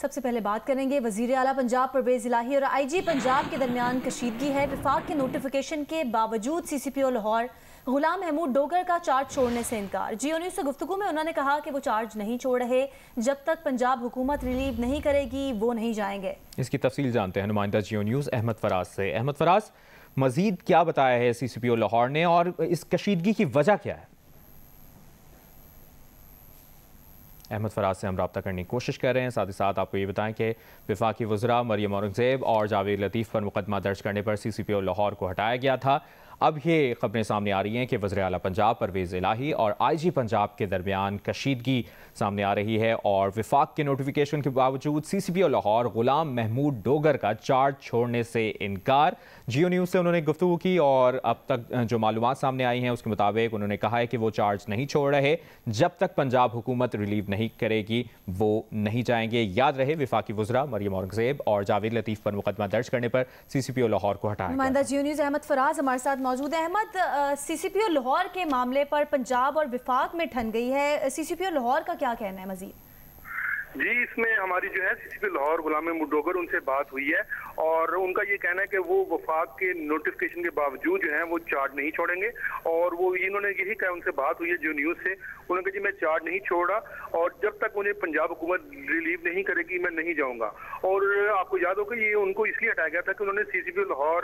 सबसे पहले बात करेंगे वजीर आला पंजाब परवेज इलाही और आईजी पंजाब के दरमियान कशीदगी है। विफाक के नोटिफिकेशन के बावजूद सीसीपीओ लाहौर गुलाम महमूद डोगर का चार्ज छोड़ने से इनकार। जियो न्यूज़ से गुफ्तगू में उन्होंने कहा कि वो चार्ज नहीं छोड़ रहे, जब तक पंजाब हुकूमत रिलीव नहीं करेगी वो नहीं जाएंगे। इसकी तफसील जानते हैं नुमाइंदा जियो न्यूज़ अहमद फराज से। अहमद फराज, मजीद क्या बताया है सीसीपीओ लाहौर ने और इस कशीदगी की वजह क्या है? अहमद फराज से हम रब्ता करने की कोशिश कर रहे हैं। साथ ही साथ आपको ये बताएं कि वफाकी वज़रा मरियम औरंगज़ेब और जावेद लतीफ़ पर मुकदमा दर्ज करने पर सीसीपीओ लाहौर को हटाया गया था। अब ये खबरें सामने आ रही हैं कि वज़ीर आला पंजाब परवेज़ इलाही और आईजी पंजाब के दरमियान कशीदगी सामने आ रही है और विफाक के नोटिफिकेशन के बावजूद सीसीपीओ लाहौर गुलाम महमूद डोगर का चार्ज छोड़ने से इनकार। जियो न्यूज़ से उन्होंने गुफ्तगू की और अब तक जो मालूमात सामने आई हैं उसके मुताबिक उन्होंने कहा है कि वो चार्ज नहीं छोड़ रहे, जब तक पंजाब हुकूमत रिलीव नहीं करेगी वो नहीं जाएंगे। याद रहे, विफाकी वज़रा मरियम औरंगज़ेब और जावेद लतीफ़ पर मुकदमा दर्ज करने पर सीसीपीओ लाहौर को हटाया गया। जियो न्यूज़ अहमद फराज हमारे साथ मौजूद है। अहमद, सीसीपीओ लाहौर के मामले पर पंजाब और विफाक में ठन गई है, सीसीपीओ लाहौर का क्या कहना है मजीद? जी, इसमें हमारी जो है सीसीपीओ लाहौर गुलाम महमूद डोगर उनसे बात हुई है और उनका ये कहना है कि वो वफाक के नोटिफिकेशन के बावजूद जो है वो चार्ज नहीं छोड़ेंगे और वो इन्होंने यही कहा, उनसे बात हुई है जो न्यूज़ से, उन्होंने कहा जी मैं चार्ज नहीं छोड़ा और जब तक मुझे पंजाब हुकूमत रिलीव नहीं करेगी मैं नहीं जाऊंगा। और आपको याद होगा ये उनको इसलिए हटाया गया था कि उन्होंने सीसीपीओ लाहौर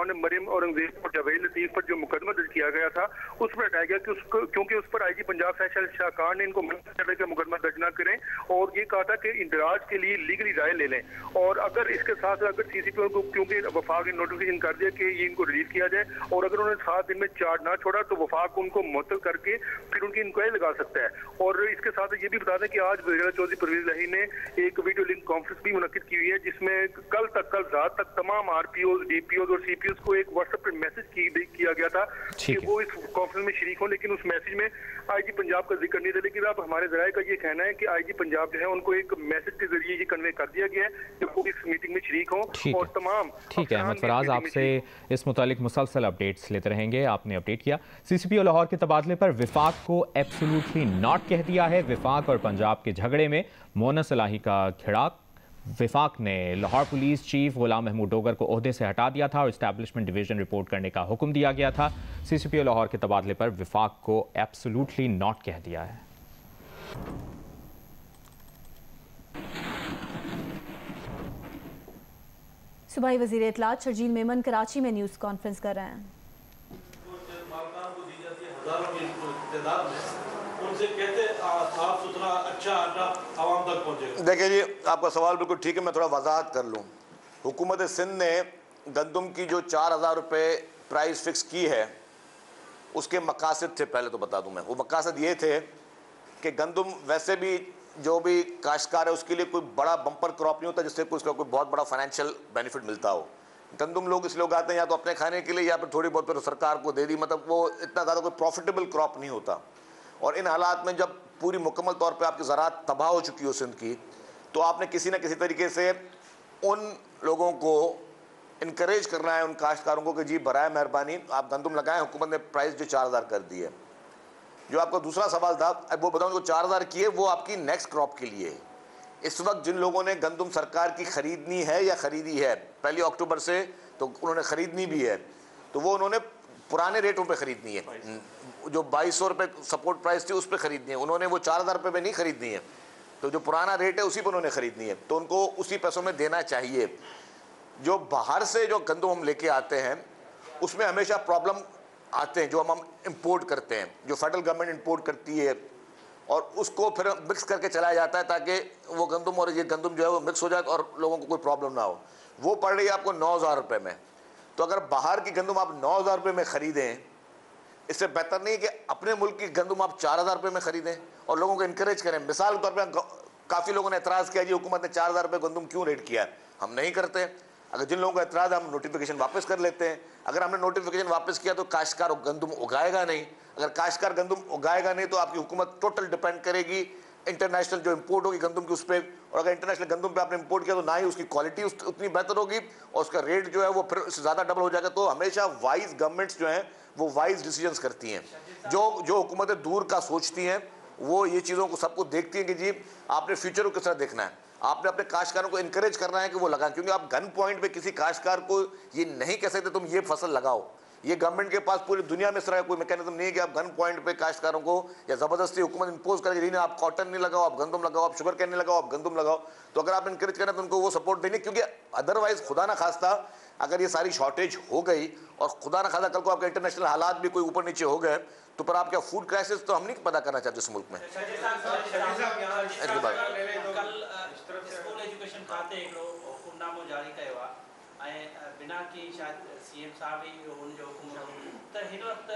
ने मरियम औरंगज़ेब और जावेद लतीफ़ पर जो मुकदमा दर्ज किया गया था उस पर हटाया गया क्योंकि उस पर आईजी पंजाब फैसल शाहकार ने इनको मना कर दिया कि मुकदमा दर्ज न करें और ये कहा था कि इंदराज के लिए लीगली राय ले लें। और अगर इसके साथ अगर सीसीपीओ को क्योंकि वफाक ने नोटिफिकेशन कर दिया कि ये इनको रिलीज किया जाए और अगर उन्होंने 7 दिन में चार्ज ना छोड़ा तो वफाक उनको मुअत्तल करके फिर उनकी इंक्वायरी लगा सकता है। और इसके साथ ये भी बता दें कि आज वज़ीर चौधरी परवेज इलाही ने एक वीडियो लिंक कॉन्फ्रेंस भी मुनक्किद की हुई है जिसमें कल रात तक तमाम आरपीओ, डीपीओ और सीपीओ को एक व्हाट्सएप पर मैसेज किया गया था कि वो इस कॉन्फ्रेंस में शरीक हों, लेकिन उस मैसेज में आईजी पंजाब का जिक्र नहीं था। लेकिन अब हमारे ज़राए का ये कहना है कि आईजी पंजाब जो है उनको एक मैसेज के जरिए ये कन्वे कर दिया गया है कि वो इस मीटिंग में शरीक हों और तमाम। ठीक है अहमद फराज, आपसे इस मुतालिक मुसलसल अपडेट्स लेते रहेंगे। आपने अपडेट किया सीसीपीओ लाहौर के तबादले पर विफाक को एब्सोल्युटली नॉट कह दिया है। विफाक और पंजाब के झगड़े में मोनस इलाही का खिड़ाक। विफाक ने लाहौर पुलिस चीफ गुलाम महमूद डोगर को ओहदे से हटा दिया था और एस्टैब्लिशमेंट डिवीजन रिपोर्ट करने का हुक्म दिया गया था। सीसीपीओ लाहौर के तबादले पर विफाक को एब्सोल्युटली नॉट कह दिया है। सूबाई वज़ीर इत्तलात शर्जील मेमन कराची में न्यूज़ कॉन्फ्रेंस कर रहे हैं। देखिए जी, आपका सवाल बिल्कुल ठीक है, मैं थोड़ा वजाहत कर लूँ। हुकूमत सिंध ने गंदम की जो 4000 रुपये प्राइस फिक्स की है उसके मकासद थे, पहले तो बता दूं मैं। वो मकासद ये थे कि गंदम वैसे भी जो भी काश्तकार है उसके लिए कोई बड़ा बम्पर क्रॉप नहीं होता जिससे उसका कोई बहुत बड़ा फाइनेंशियल बेनिफिट मिलता हो। गंदम लोग इसलिए उगाते हैं या तो अपने खाने के लिए या फिर थोड़ी बहुत फिर सरकार को दे दी, मतलब वो इतना ज़्यादा कोई प्रॉफिटेबल क्रॉप नहीं होता। और इन हालात में जब पूरी मुकम्मल तौर पे आपकी ज़राअत तबाह हो चुकी हो सिंध की, तो आपने किसी न किसी तरीके से उन लोगों को इनकरेज करना है, उन काश्तकारों को कि जी बराए मेहरबानी आप गंदम लगाएं। हुकूमत ने प्राइस जो 4000 कर दी है। जो आपका दूसरा सवाल था, अब वो बताऊँ जो 4000 की है वो आपकी नेक्स्ट क्रॉप के लिए है। इस वक्त जिन लोगों ने गंदम सरकार की ख़रीदनी है या ख़रीदी है 1 अक्टूबर से, तो उन्होंने ख़रीदनी भी है, तो वो उन्होंने पुराने रेटों पे ख़रीदनी है। जो 2200 रुपये सपोर्ट प्राइस थी उस पर ख़रीदनी है, उन्होंने वो 4000 रुपये में नहीं ख़रीदनी है। तो जो पुराना रेट है उसी पर उन्होंने ख़रीदनी है, तो उनको उसी पैसों में देना चाहिए। जो बाहर से जो गंदम हम लेके आते हैं उसमें हमेशा प्रॉब्लम आते हैं, जो हम इंपोर्ट करते हैं, जो फेडरल गवर्नमेंट इंपोर्ट करती है और उसको फिर मिक्स करके चलाया जाता है ताकि वो गंदम और ये गंदम जो है वो मिक्स हो जाए और लोगों को कोई प्रॉब्लम ना हो। वो पड़ रही है आपको 9000 रुपये में। तो अगर बाहर की गंदम आप 9000 रुपये में ख़रीदें, इससे बेहतर नहीं है कि अपने मुल्क की गंदम आप 4000 रुपये में ख़रीदें और लोगों को इनकरेज करें। मिसाल के तौर पर काफ़ी लोगों ने एतराज़ किया जी हुकूमत ने 4000 रुपये गंदम क्यों रेट किया है। हम नहीं करते। अगर जिन लोगों का एतराज़ है हम नोटिफिकेशन वापस कर लेते हैं। अगर हमने नोटिफिकेशन वापस किया तो काश्तकार गंदम उगाएगा नहीं। अगर काश्तकार गंदम उगाएगा नहीं तो आपकी हुकूमत टोटल डिपेंड करेगी इंटरनेशनल जो इंपोर्ट होगी गंदम की उस पर। और अगर इंटरनेशनल गंदम पे आपने इंपोर्ट किया तो ना ही उसकी क्वालिटी उतनी बेहतर होगी और उसका रेट जो है वो फिर उससे ज़्यादा डबल हो जाएगा। तो हमेशा वाइज गवर्नमेंट्स जो हैं वो वाइज डिसीजंस करती हैं। जो हुकूमतें दूर का सोचती हैं वो ये चीज़ों को सबको देखती हैं कि जी आपने फ्यूचर को किस तरह देखना है, आपने अपने काश्तकारों को इनकरेज करना है कि वो लगाएं, क्योंकि आप गन पॉइंट पे किसी काश्तकार को ये नहीं कह सकते तुम ये फसल लगाओ। ये गवर्नमेंट के पास पूरी दुनिया में इस तरह का कोई मैकेनिज्म नहीं है कि आप गन पॉइंट पे काश्तकारों को या ज़बरदस्ती हुकूमत इंपोज करेगी, नहीं आप कॉटन नहीं लगाओ, आप गंदम लगाओ, आप शुगर कैन नहीं लगाओ, आप गंदम लगाओ। तो अगर आप इनकरेज करें तो उनको वो सपोर्ट देंगे, क्योंकि अदरवाइज खुदा ना खास्ता अगर ये सारी शॉर्टेज हो गई और खुदा ना खास्ता कल को आपके इंटरनेशनल हालात भी कोई ऊपर नीचे हो गए तो पर आपका फूड क्राइसिस तो हम नहीं पैदा करना चाहते इस मुल्क में। बिना की शायद सीएम साहब ही उनजो हुकुम त हिन वक्त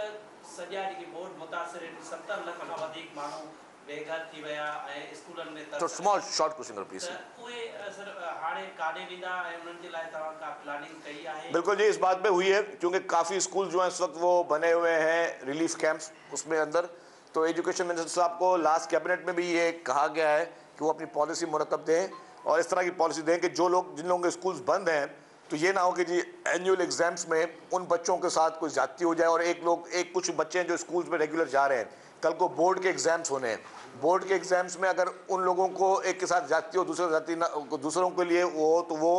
सॼा जेके बोर्ड मुतासिर 70 लख खां वधीक माण्हू बेघर थी विया ऐं स्कूलनि में तो स्मॉल शॉर्ट क्वेश्चन प्लीज। उहे सर हाणे काॾे वेंदा ऐं उन्हनि जे लाइ तव्हां का प्लानिंग कई आहे? बिल्कुल जी, इस बात पे हुई है क्योंकि काफ़ी स्कूल जो हैं इस वक्त वो बने हुए हैं रिलीफ कैंप्स उसमें अंदर। तो एजुकेशन मिनिस्टर साहब को लास्ट कैबिनेट में भी ये कहा गया है कि वो अपनी पॉलिसी मुरतब दें और इस तरह की पॉलिसी दें कि जो लोग जिन लोगों के स्कूल्स बंद हैं तो ये ना हो कि जी एनुअल एग्जाम्स में उन बच्चों के साथ कोई ज्यादती हो जाए और एक कुछ बच्चे हैं जो स्कूल्स में रेगुलर जा रहे हैं, कल को बोर्ड के एग्जाम्स होने हैं, बोर्ड के एग्जाम्स में अगर उन लोगों को एक के साथ ज्यादती हो दूसरों के लिए वो तो वो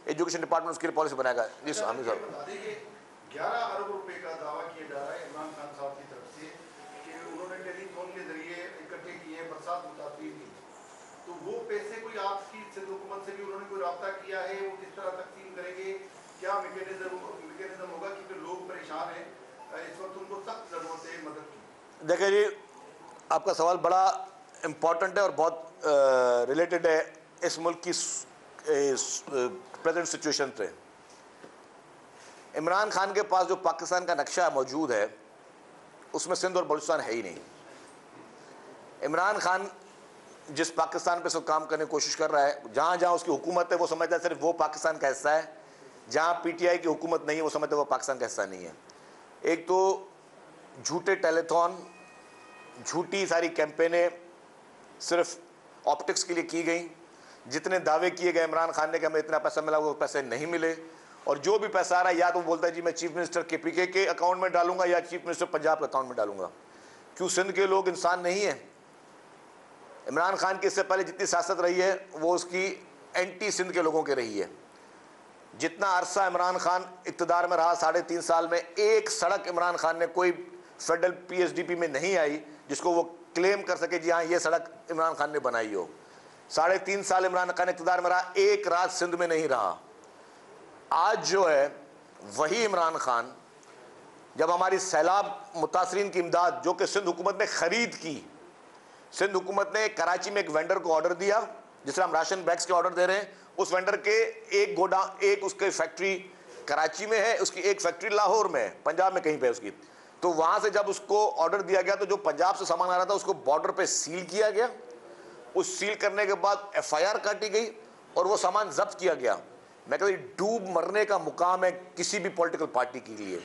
एजुकेशन डिपार्टमेंट उसके लिए पॉलिसी बनाएगा। जी आमिर साहब, 11 अरब रुपए का दावा किया जा रहा है इमरान खान साहब की तरफ से कि उन्होंने टेलीफोन के जरिए इकट्ठे किए बरसात मुताफी की, तो वो पैसे कोई आपकी सिंध हुकूमत से भी उन्होंने कोई रब्ता किया है, वो किस तरह तकसीम करेंगे, क्या मैकेनिज्म होगा क्योंकि लोग परेशान हैं इस वक्त, उनको सख्त जरूरत है मदद की। देखिए जी, आपका सवाल बड़ा इम्पॉर्टेंट है और बहुत रिलेटेड है इस मुल्क की प्रेजेंट सिचुएशन से। इमरान खान के पास जो पाकिस्तान का नक्शा मौजूद है उसमें सिंध और बलूचिस्तान है ही नहीं। इमरान खान जिस पाकिस्तान पे सब काम करने की कोशिश कर रहा है, जहाँ जहाँ उसकी हुकूमत है वो समझता है सिर्फ वो पाकिस्तान का हिस्सा है, जहाँ पीटीआई की हुकूमत नहीं है वो समझता है वो पाकिस्तान का हिस्सा नहीं है। एक तो झूठे टेलीथॉन, झूठी सारी कैंपेनें सिर्फ ऑप्टिक्स के लिए की गई, जितने दावे किए गए इमरान खान ने कि हमें इतना पैसा मिला वो पैसे नहीं मिले, और जो भी पैसा आ रहा है या तो बोलता है जी मैं चीफ मिनिस्टर केपीके के अकाउंट में डालूंगा या चीफ मिनिस्टर पंजाब के अकाउंट में डालूंगा। क्यों सिंध के लोग इंसान नहीं है? इमरान खान की इससे पहले जितनी सियासत रही है वो उसकी एंटी सिंध के लोगों के रही है। जितना अरसा इमरान खान इक़्तिदार में रहा 3.5 साल में एक सड़क इमरान खान ने कोई फेडरल पीएसडीपी में नहीं आई जिसको वो क्लेम कर सके जी हाँ ये सड़क इमरान खान ने बनाई हो। 3.5 साल इमरान खान इक़्तिदार में रहा, एक रात सिंध में नहीं रहा। आज जो है वही इमरान खान जब हमारी सैलाब मुतासरीन की इमदाद जो कि सिंध हुकूमत ने ख़रीद की, सिंध हुकूमत ने कराची में एक वेंडर को ऑर्डर दिया जिस तरह हम राशन बैग्स के ऑर्डर दे रहे हैं, उस वेंडर के एक उसके फैक्ट्री कराची में है, उसकी एक फैक्ट्री लाहौर में है, पंजाब में कहीं पे उसकी। तो वहाँ से जब उसको ऑर्डर दिया गया तो जो पंजाब से सामान आ रहा था उसको बॉर्डर पे सील किया गया। उस सील करने के बाद FIR काटी गई और वो सामान जब्त किया गया। मैं कहता हूँ डूब मरने का मुकाम है किसी भी पॉलिटिकल पार्टी के लिए।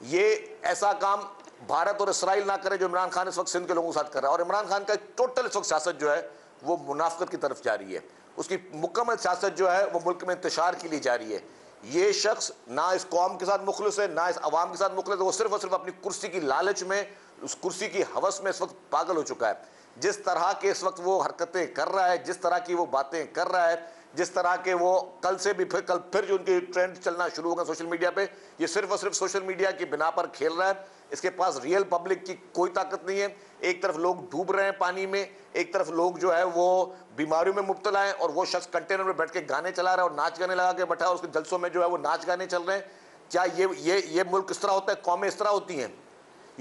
ये ऐसा काम भारत और इसराइल ना करे जो इमरान खान इस वक्त सिंध के लोगों के साथ कर रहा है। और इमरान खान का टोटल इस वक्त सियासत जो है वो मुनाफिकत की तरफ जा रही है, उसकी मुकम्मल सियासत जो है वो मुल्क में इंतशार के लिए जा रही है। ये शख्स ना इस कौम के साथ मुखलिस है ना इस अवाम के साथ मुखलिस है, वो सिर्फ और सिर्फ अपनी कुर्सी की लालच में, उस कुर्सी की हवस में इस वक्त पागल हो चुका है। जिस तरह के इस वक्त वो हरकतें कर रहा है, जिस तरह की वो बातें कर रहा है, जिस तरह के वो कल जो उनकी ट्रेंड चलना शुरू होगा सोशल मीडिया पे, ये सिर्फ और सिर्फ सोशल मीडिया की बिना पर खेल रहा है। इसके पास रियल पब्लिक की कोई ताकत नहीं है। एक तरफ लोग डूब रहे हैं पानी में, एक तरफ लोग जो है वो बीमारियों में मुब्तला हैं और वो शख्स कंटेनर में बैठ के गाने चला रहा है और नाच गाने लगा के बैठा है और उसके जलसों में जो है वो नाच गाने चल रहे हैं। क्या ये मुल्क इस तरह होता है? कौमें इस तरह होती हैं?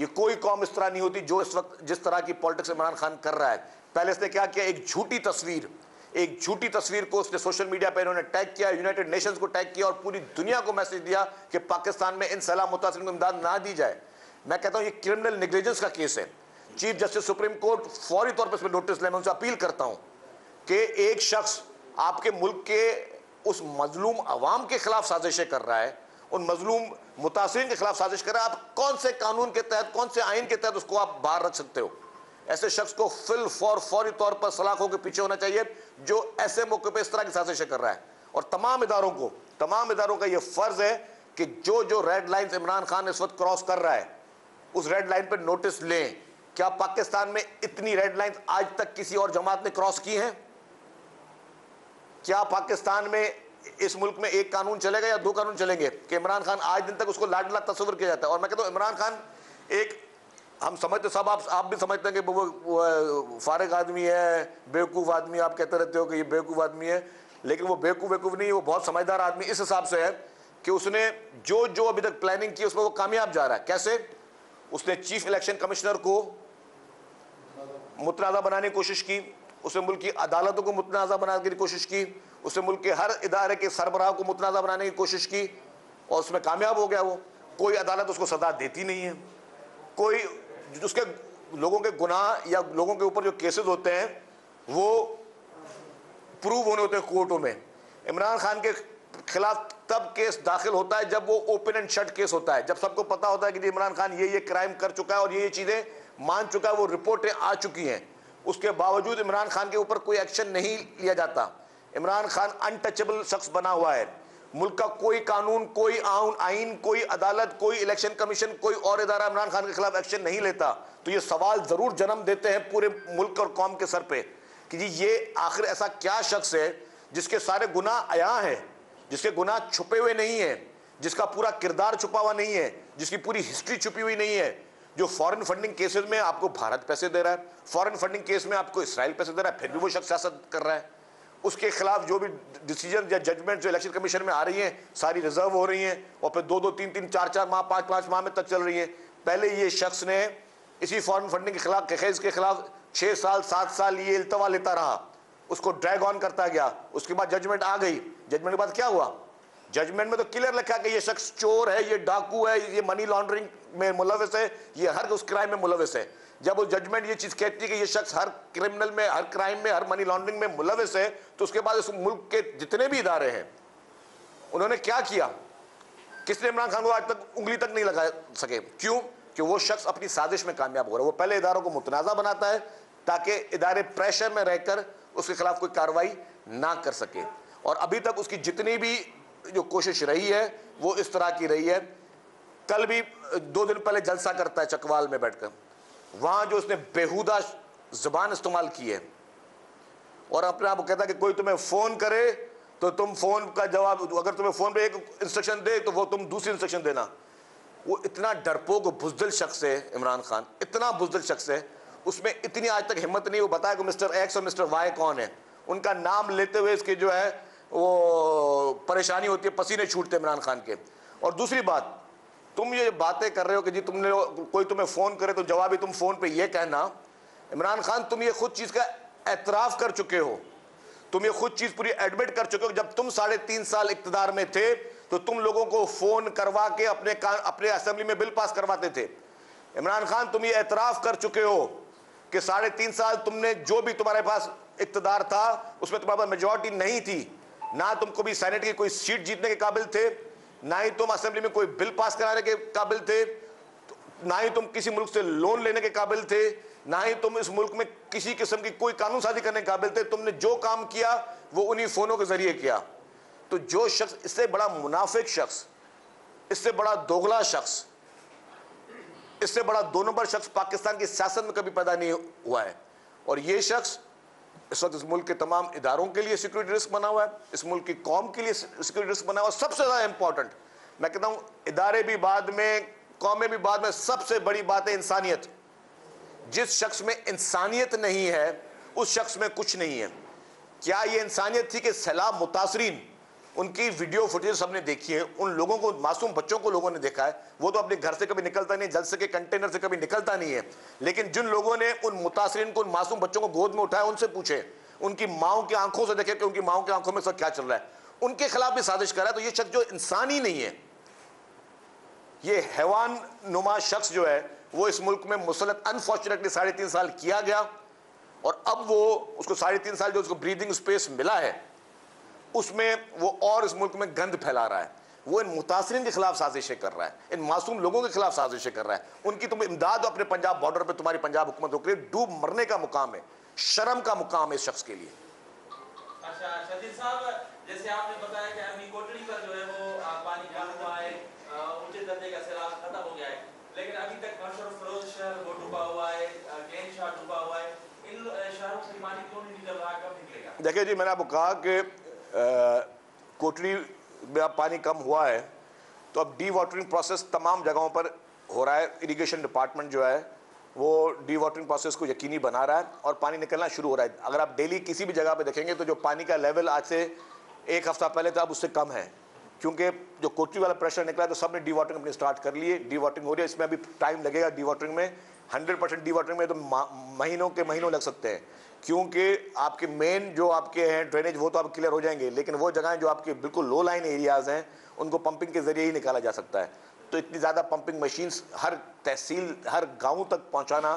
ये कोई कौम इस तरह नहीं होती जो इस वक्त जिस तरह की पॉलिटिक्स इमरान खान कर रहा है। पहले इसने क्या किया, एक झूठी तस्वीर को उसने सोशल मीडिया पर इन्होंने टैग किया, यूनाइटेड नेशंस को टैग किया और पूरी दुनिया को मैसेज दिया कि पाकिस्तान में इन सैलाब मुतासिरीन को इमदाद ना दी जाए। मैं कहता हूं ये क्रिमिनल नेग्लिजेंस का केस है। चीफ जस्टिस सुप्रीम कोर्ट फौरी तौर पर इसमें नोटिस ले, मैं उनसे अपील करता हूं कि एक शख्स आपके मुल्क के उस मजलूम अवाम के खिलाफ साजिशें कर रहा है, उन मजलूम मुतासिरीन के खिलाफ साजिश कर रहा है, आप कौन से कानून के तहत, कौन से आइन के तहत उसको आप बाहर रख सकते हो? ऐसे शख्स को फौरी तौर पर सलाखों के पीछे होना चाहिए जो ऐसे मौके पर इस तरह की साजिशें कर रहा है। और तमाम इदारों का यह फर्ज है कि जो रेड लाइन इमरान खान इस वक्त क्रॉस कर रहा है उस रेड लाइन पर नोटिस लें, क्या पाकिस्तान में इतनी रेड लाइन आज तक किसी और जमात ने क्रॉस की हैं? क्या पाकिस्तान में इस मुल्क में एक कानून चलेगा या दो कानून चलेंगे कि इमरान खान आज दिन तक उसको लाडला तस्वीर किया जाता है? और मैं कहता हूँ इमरान खान एक, हम समझते सब, आप भी समझते हैं कि वो फारिग आदमी है, बेवकूफ़ आदमी, आप कहते रहते हो कि ये बेवकूफ़ आदमी है, लेकिन वो बेवकूफ़ नहीं है, वो बहुत समझदार आदमी इस हिसाब से है कि उसने जो जो अभी तक प्लानिंग की उसमें वो कामयाब जा रहा है। कैसे? उसने चीफ इलेक्शन कमिश्नर को मुतनाज़ा बनाने की कोशिश की, उसने मुल्क की अदालतों को मुतनाज़ा बनाने की कोशिश की, उसने मुल्क के हर इदारे के सरबराह को मुतनाज़ा बनाने की कोशिश की और उसमें कामयाब हो गया। वो कोई अदालत उसको सज़ा देती नहीं है, कोई उसके लोगों के गुनाह या लोगों के ऊपर जो केसेस होते हैं वो प्रूव होने होते हैं कोर्टों में। इमरान खान के खिलाफ तब केस दाखिल होता है जब वो ओपन एंड शट केस होता है, जब सबको पता होता है कि इमरान खान ये क्राइम कर चुका है और ये चीज़ें मान चुका है, वो रिपोर्टें आ चुकी हैं। उसके बावजूद इमरान खान के ऊपर कोई एक्शन नहीं लिया जाता। इमरान खान अनटचेबल शख्स बना हुआ है। मुल्क का कोई कानून, कोई आइन, कोई अदालत, कोई इलेक्शन कमीशन, कोई और इदारा इमरान खान के खिलाफ एक्शन नहीं लेता। तो ये सवाल जरूर जन्म देते हैं पूरे मुल्क और कौम के सर पे कि जी ये आखिर ऐसा क्या शख्स है जिसके सारे गुनाह अया हैं, जिसके गुनाह छुपे हुए नहीं है, जिसका पूरा किरदार छुपा हुआ नहीं है, जिसकी पूरी हिस्ट्री छुपी हुई नहीं है, जो फॉरेन फंडिंग केसेस में आपको भारत पैसे दे रहा है, फॉरेन फंडिंग केस में आपको इसराइल पैसे दे रहा है, फिर भी वो शख्स सियासत कर रहा है। उसके खिलाफ जो भी डिसीजन या जजमेंट जो इलेक्शन कमीशन में आ रही हैं सारी रिजर्व हो रही हैं और फिर 2-2, 3-3, 4-4 माह, 5-5 माह में तक चल रही हैं। पहले ये शख्स ने इसी फॉरेन फंडिंग के खिलाफ, केस के खिलाफ 6 साल 7 साल ये इल्तवा लेता रहा, उसको ड्रैग ऑन करता गया। उसके बाद जजमेंट आ गई। जजमेंट के बाद क्या हुआ? जजमेंट में तो क्लियर लिखा कि ये शख्स चोर है, ये डाकू है, ये मनी लॉन्ड्रिंग में मुलविस है, ये हर उस क्राइम में मुलविस है। जब वो जजमेंट ये चीज कहती है कि ये शख्स हर क्रिमिनल में, हर क्राइम में, हर मनी लॉन्ड्रिंग में मुलविस है, तो उसके बाद इस मुल्क के जितने भी इदारे हैं उन्होंने क्या किया? किसने इमरान खान को आज तक उंगली तक नहीं लगा सके? क्यों? कि वो शख्स अपनी साजिश में कामयाब हो रहा है। वो पहले इदारों को मुतनाज़ा बनाता है ताकि इदारे प्रेशर में रहकर उसके खिलाफ कोई कार्रवाई ना कर सके। और अभी तक उसकी जितनी भी जो कोशिश रही है वो इस तरह की रही है। कल भी 2 दिन पहले जलसा करता है चकवाल में बैठकर, वहां जो उसने बेहुदा जुबान इस्तेमाल की है और अपने आप को कहता है कि कोई तुम्हें फोन करे तो तुम फोन का जवाब, अगर तुम्हें फोन पे एक इंस्ट्रक्शन दे तो वो तुम दूसरी इंस्ट्रक्शन देना। वो इतना डरपोक बुज़दिल शख्स है इमरान खान, इतना बुज़दिल शख्स है, उसमें इतनी आज तक हिम्मत नहीं वो बताया कि मिस्टर एक्स और मिस्टर वाई कौन है। उनका नाम लेते हुए इसके जो है वो परेशानी होती है, पसीने छूटते इमरान खान के। और दूसरी बात, तुम ये बातें कर रहे हो कि जी तुमने कोई तुम्हें फ़ोन करे तो जवाब ही तुम फ़ोन पे ये कहना। इमरान खान तुम ये खुद चीज़ का एतराफ़ कर चुके हो, तुम ये खुद चीज़ पूरी एडमिट कर चुके हो। जब तुम 3.5 साल इक़्तिदार में थे तो तुम लोगों को फ़ोन करवा के अपने असेंबली में बिल पास करवाते थे। इमरान खान तुम ये एतराफ़ कर चुके हो कि 3.5 साल तुमने जो भी तुम्हारे पास इक़्तिदार था उसमें तुम्हारे पास मेजॉरिटी नहीं थी, ना तुम कभी सेनेट की कोई सीट जीतने के काबिल थे, ना ही तुम असेंबली में कोई बिल पास कराने के काबिल थे, ना ही तुम किसी मुल्क से लोन लेने के काबिल थे, ना ही तुम इस मुल्क में किसी किस्म की कोई कानून साजी करने के काबिल थे। तुमने जो काम किया वो उन्हीं फ़ोनों के ज़रिए किया। तो जो शख्स, इससे बड़ा मुनाफिक शख्स, इससे बड़ा दोगला शख्स, इससे बड़ा 2 नंबर शख्स पाकिस्तान की सियासत में कभी पैदा नहीं हुआ है। और ये शख्स इस वक्त इस मुल्क के तमाम इदारों के लिए सिक्योरिटी रिस्क बना हुआ है, इस मुल्क की कौम के लिए सिक्योरिटी रिस्क बना हुआ है। सबसे ज़्यादा इंपॉर्टेंट मैं कहता हूँ, इदारे भी बाद में, कौमें भी बाद में, सबसे बड़ी बात है इंसानियत। जिस शख्स में इंसानियत नहीं है उस शख्स में कुछ नहीं है। क्या ये इंसानियत थी कि सैलाब मुतासरीन, उनकी वीडियो फुटेज सबने देखी है, उन लोगों को, मासूम बच्चों को लोगों ने देखा है, वो तो अपने घर से कभी निकलता नहीं, जलसे के कंटेनर से कभी निकलता नहीं है, लेकिन जिन लोगों ने उन मुतासरीन को, उन मासूम बच्चों को गोद में उठाया, उनसे पूछे, उनकी माओं की आंखों से देखे कि उनकी माओं की आंखों में सब क्या चल रहा है, उनके खिलाफ भी साजिश कर रहा है। तो ये शख्स जो इंसान ही नहीं है, ये हैवान नुमा शख्स जो है वो इस मुल्क में मुसलत अनफॉर्चुनेटली 3.5 साल किया गया और अब वो उसको 3.5 साल जो उसको ब्रीदिंग स्पेस मिला है उसमें वो और इस मुल्क में गंद फैला रहा है। वो इन मुतासरीन के खिलाफ साजिशें कर रहा है, इन मासूम लोगों के खिलाफ साजिशें कर रहा है। उनकी तुम इमदाद अपने पंजाब बॉर्डर पे, तुम्हारी पंजाब हुकूमत हो रही, डूब मरने का मुकाम है, शर्म का मुकाम है इस शख्स के लिए। अच्छा शदीद साहब, जैसे आपने बताया कि अभी कोटड़ी पर जो है वो पानी कम हुआ है, ऊंचे दर्जे का सैलाब खत्म हो गया है, लेकिन अभी तक मशहूर फरोज शहर वो डूबा हुआ है, कैन शाह डूबा हुआ है। इन शहरों से पानी क्यों नहीं निकल रहा, कब निकलेगा? देखिए जी, मैंने आपको कहा कि कोटरी में अब पानी कम हुआ है तो अब डी वाटरिंग प्रोसेस तमाम जगहों पर हो रहा है। इरिगेशन डिपार्टमेंट जो है वो डी वाटरिंग प्रोसेस को यकीनी बना रहा है और पानी निकलना शुरू हो रहा है। अगर आप डेली किसी भी जगह पे देखेंगे तो जो पानी का लेवल आज से एक हफ्ता पहले था अब उससे कम है, क्योंकि जो कोटरी वाला प्रेशर निकला है तो सबने डी वाटरिंग अपनी स्टार्ट कर ली है। डी वाटरिंग हो रही है, इसमें अभी टाइम लगेगा। डी वाटरिंग में 100% डी वाटरिंग में तो महीनों के महीनों लग सकते हैं, क्योंकि आपके मेन जो आपके हैं ड्रेनेज वो तो आप क्लियर हो जाएंगे, लेकिन वो जगहें जो आपके बिल्कुल लो लाइन एरियाज़ हैं उनको पंपिंग के जरिए ही निकाला जा सकता है। तो इतनी ज़्यादा पंपिंग मशीन्स हर तहसील हर गाँव तक पहुँचाना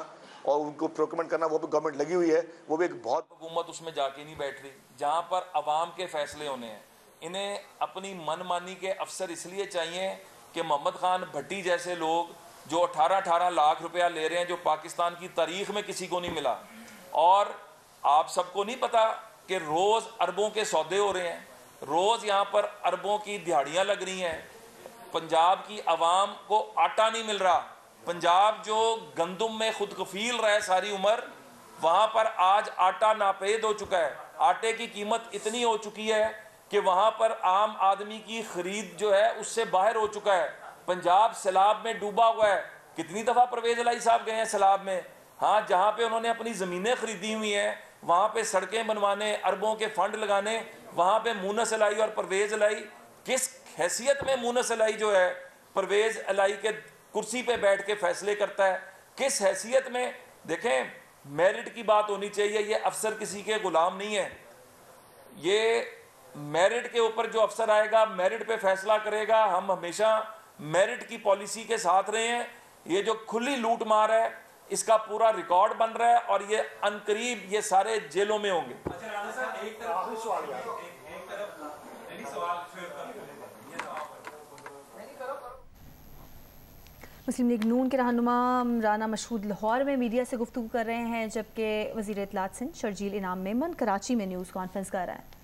और उनको प्रोक्योरमेंट करना, वो भी गवर्नमेंट लगी हुई है। वो भी एक बहुत हुकूमत उसमें जाके नहीं बैठ रही जहाँ पर अवाम के फैसले होने हैं। इन्हें अपनी मनमानी के अफसर इसलिए चाहिए कि मोहम्मद खान भट्टी जैसे लोग जो 18-18 लाख रुपया ले रहे हैं, जो पाकिस्तान की तारीख में किसी को नहीं मिला। और आप सबको नहीं पता कि रोज़ अरबों के सौदे हो रहे हैं, रोज़ यहाँ पर अरबों की दिहाड़ियाँ लग रही हैं। पंजाब की आवाम को आटा नहीं मिल रहा। पंजाब जो गंदुम में खुद कफील रहा है सारी उम्र, वहाँ पर आज आटा नापेद हो चुका है। आटे की कीमत इतनी हो चुकी है कि वहाँ पर आम आदमी की खरीद जो है उससे बाहर हो चुका है। पंजाब सैलाब में डूबा हुआ है। कितनी दफ़ा परवेज़ इलाही साहब गए हैं सैलाब में? हाँ, जहाँ पे उन्होंने अपनी ज़मीनें खरीदी हुई हैं, वहाँ पे सड़कें बनवाने, अरबों के फंड लगाने, वहाँ पे मुनस इलाही और परवेज़ इलाही किस हैसियत में मुनस इलाही जो है परवेज़ इलाही के कुर्सी पे बैठ के फैसले करता है, किस हैसियत में? देखें, मेरिट की बात होनी चाहिए। ये अफसर किसी के गुलाम नहीं है। ये मेरिट के ऊपर जो अफसर आएगा मेरिट पे फैसला करेगा। हम हमेशा मेरिट की पॉलिसी के साथ रहे हैं। ये जो खुली लूट मार है इसका पूरा रिकॉर्ड बन रहा है और ये अनकरीब ये सारे जेलों में होंगे। मुस्लिम लीग नून के रहनुमा राना मशहूद लाहौर में मीडिया से गुफ्तगू कर रहे हैं, जबकि वज़ीर इत्तलात सिंध शर्जील इनाम मेमन कराची में न्यूज़ कॉन्फ्रेंस कर रहे हैं।